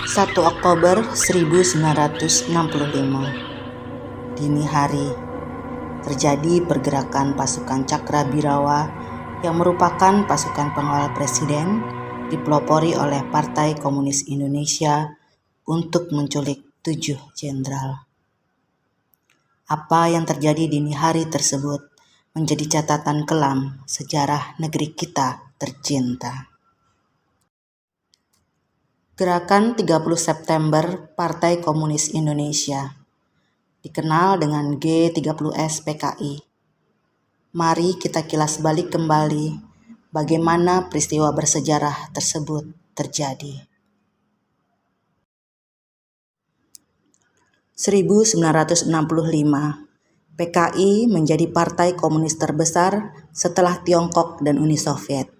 1 Oktober 1965. Dini hari, terjadi pergerakan pasukan Cakrabirawa yang merupakan pasukan pengawal presiden dipelopori oleh Partai Komunis Indonesia untuk menculik 7 jenderal. Apa yang terjadi dini hari tersebut menjadi catatan kelam sejarah negeri kita tercinta. Gerakan 30 September Partai Komunis Indonesia, dikenal dengan G30S PKI. Mari kita kilas balik kembali bagaimana peristiwa bersejarah tersebut terjadi. 1965, PKI menjadi partai komunis terbesar setelah Tiongkok dan Uni Soviet.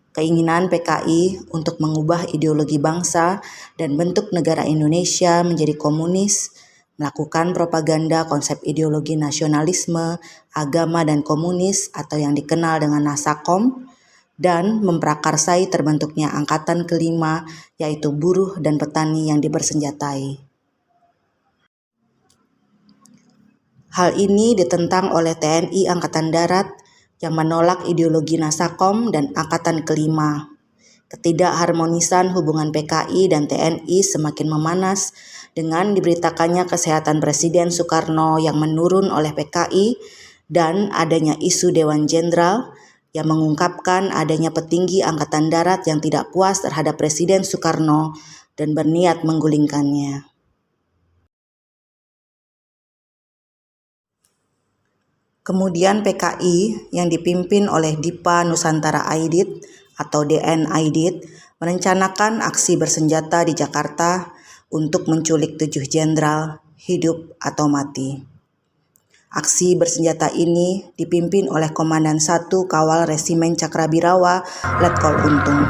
Keinginan PKI untuk mengubah ideologi bangsa dan bentuk negara Indonesia menjadi komunis, melakukan propaganda konsep ideologi nasionalisme, agama dan komunis atau yang dikenal dengan Nasakom, dan memprakarsai terbentuknya angkatan kelima yaitu buruh dan petani yang dibersenjatai. Hal ini ditentang oleh TNI Angkatan Darat yang menolak ideologi Nasakom dan Angkatan Kelima. Ketidakharmonisan hubungan PKI dan TNI semakin memanas dengan diberitakannya kesehatan Presiden Soekarno yang menurun oleh PKI dan adanya isu Dewan Jenderal yang mengungkapkan adanya petinggi Angkatan Darat yang tidak puas terhadap Presiden Soekarno dan berniat menggulingkannya. Kemudian PKI yang dipimpin oleh Dipa Nusantara Aidit atau DN Aidit merencanakan aksi bersenjata di Jakarta untuk menculik 7 jenderal, hidup atau mati. Aksi bersenjata ini dipimpin oleh Komandan 1 Kawal Resimen Cakrabirawa, Letkol Untung.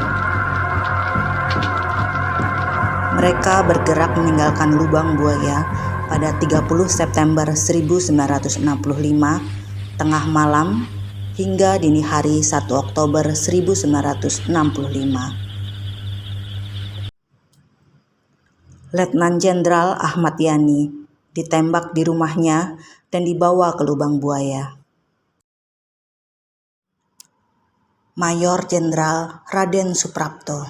Mereka bergerak meninggalkan Lubang Buaya pada 30 September 1965 tengah malam hingga dini hari 1 Oktober 1965. Letnan Jenderal Ahmad Yani ditembak di rumahnya dan dibawa ke Lubang Buaya. Mayor Jenderal Raden Suprapto,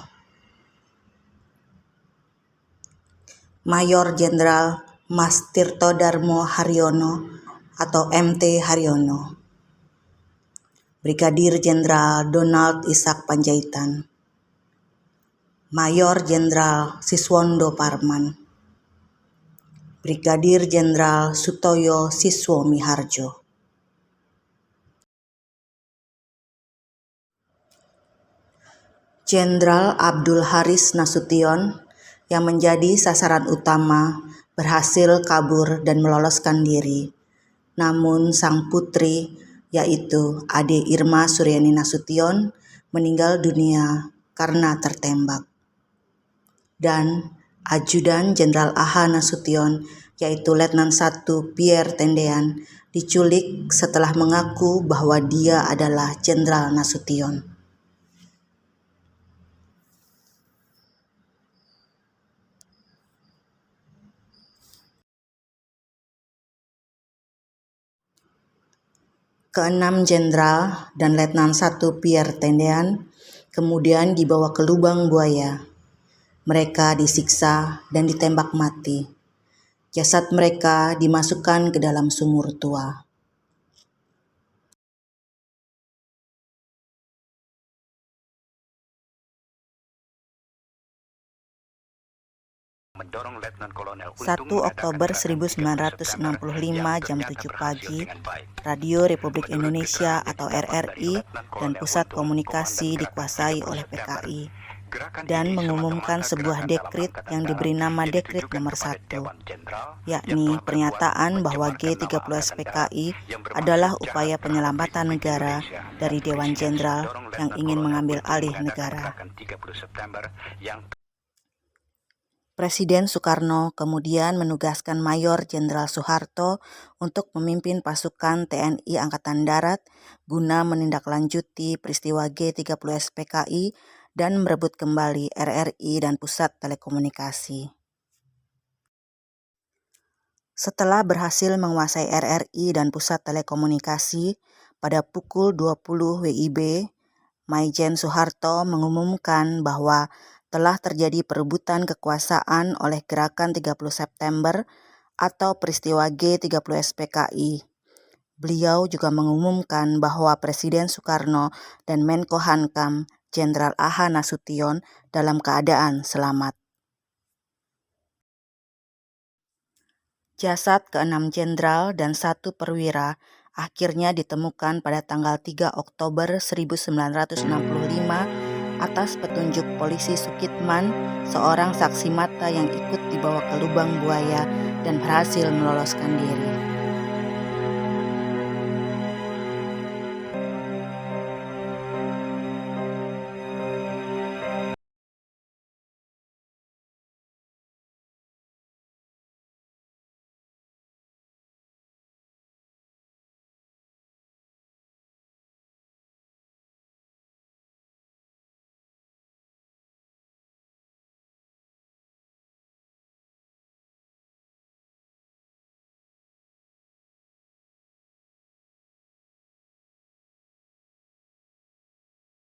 Mayor Jenderal Mas Tirtodarmo Haryono atau MT Haryono, Brigadir Jenderal Donald Ishak Panjaitan, Mayor Jenderal Siswondo Parman, Brigadir Jenderal Sutoyo Siswo Miharjo. Jenderal Abdul Haris Nasution yang menjadi sasaran utama berhasil kabur dan meloloskan diri. Namun sang putri, yaitu Ade Irma Suryani Nasution, meninggal dunia karena tertembak. Dan Ajudan Jenderal AH Nasution, yaitu Letnan 1 Pierre Tendean, diculik setelah mengaku bahwa dia adalah Jenderal Nasution. Keenam jenderal dan Letnan 1 Pierre Tendean kemudian dibawa ke Lubang Buaya. Mereka disiksa dan ditembak mati. Jasad mereka dimasukkan ke dalam sumur tua. Mendorong Letnan Kolonel 1 Oktober 1965 jam 7 pagi, Radio Republik Indonesia atau RRI dan Pusat Komunikasi dikuasai oleh PKI dan mengumumkan sebuah dekrit yang diberi nama Dekrit nomor 1, yakni pernyataan bahwa G30S PKI adalah upaya penyelamatan negara dari Dewan Jenderal yang ingin mengambil alih negara. Presiden Soekarno kemudian menugaskan Mayor Jenderal Soeharto untuk memimpin pasukan TNI Angkatan Darat guna menindaklanjuti peristiwa G30S PKI dan merebut kembali RRI dan Pusat Telekomunikasi. Setelah berhasil menguasai RRI dan Pusat Telekomunikasi, pada pukul 20 WIB, Maijen Soeharto mengumumkan bahwa telah terjadi perebutan kekuasaan oleh Gerakan 30 September atau peristiwa G30 SPKI. Beliau juga mengumumkan bahwa Presiden Soekarno dan Menko Hankam Jenderal A.H. Nasution dalam keadaan selamat. Jasad ke-6 jenderal dan 1 perwira akhirnya ditemukan pada tanggal 3 Oktober 1965 atas petunjuk polisi Sukitman, seorang saksi mata yang ikut dibawa ke lubang buaya dan berhasil meloloskan diri.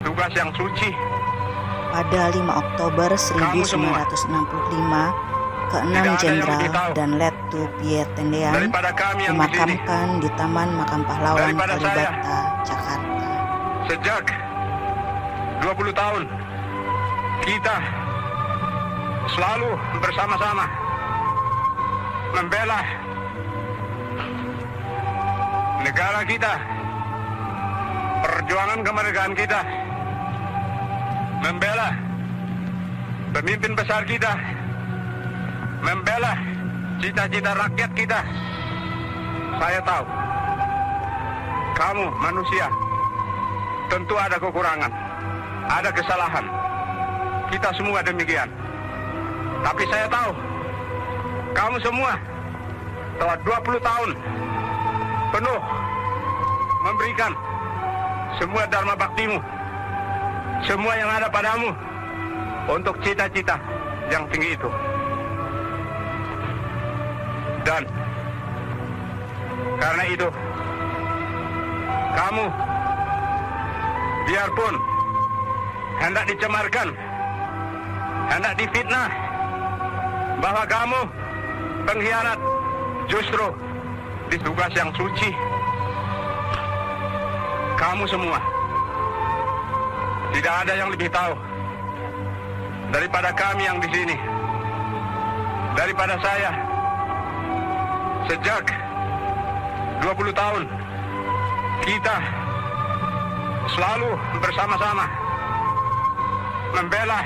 Tugas yang suci. Pada 5 Oktober 1965, ke-6 jenderal dan Lettu Pierre Tendean dimakamkan di Taman Makam Pahlawan Kalibata, Jakarta. Sejak 20 tahun kita selalu bersama-sama membela negara kita, perjuangan kemerdekaan kita, membela pemimpin besar kita, membela cita-cita rakyat kita. Saya tahu kamu manusia tentu ada kekurangan, ada kesalahan. Kita semua demikian. Tapi saya tahu kamu semua telah 20 tahun penuh memberikan semua dharma baktimu, semua yang ada padamu untuk cita-cita yang tinggi itu. Dan karena itu, kamu biarpun hendak dicemarkan, hendak difitnah bahwa kamu pengkhianat, justru di tugas yang suci, kamu semua tidak ada yang lebih tahu daripada kami yang di sini, daripada saya. Sejak 20 tahun kita selalu bersama-sama membela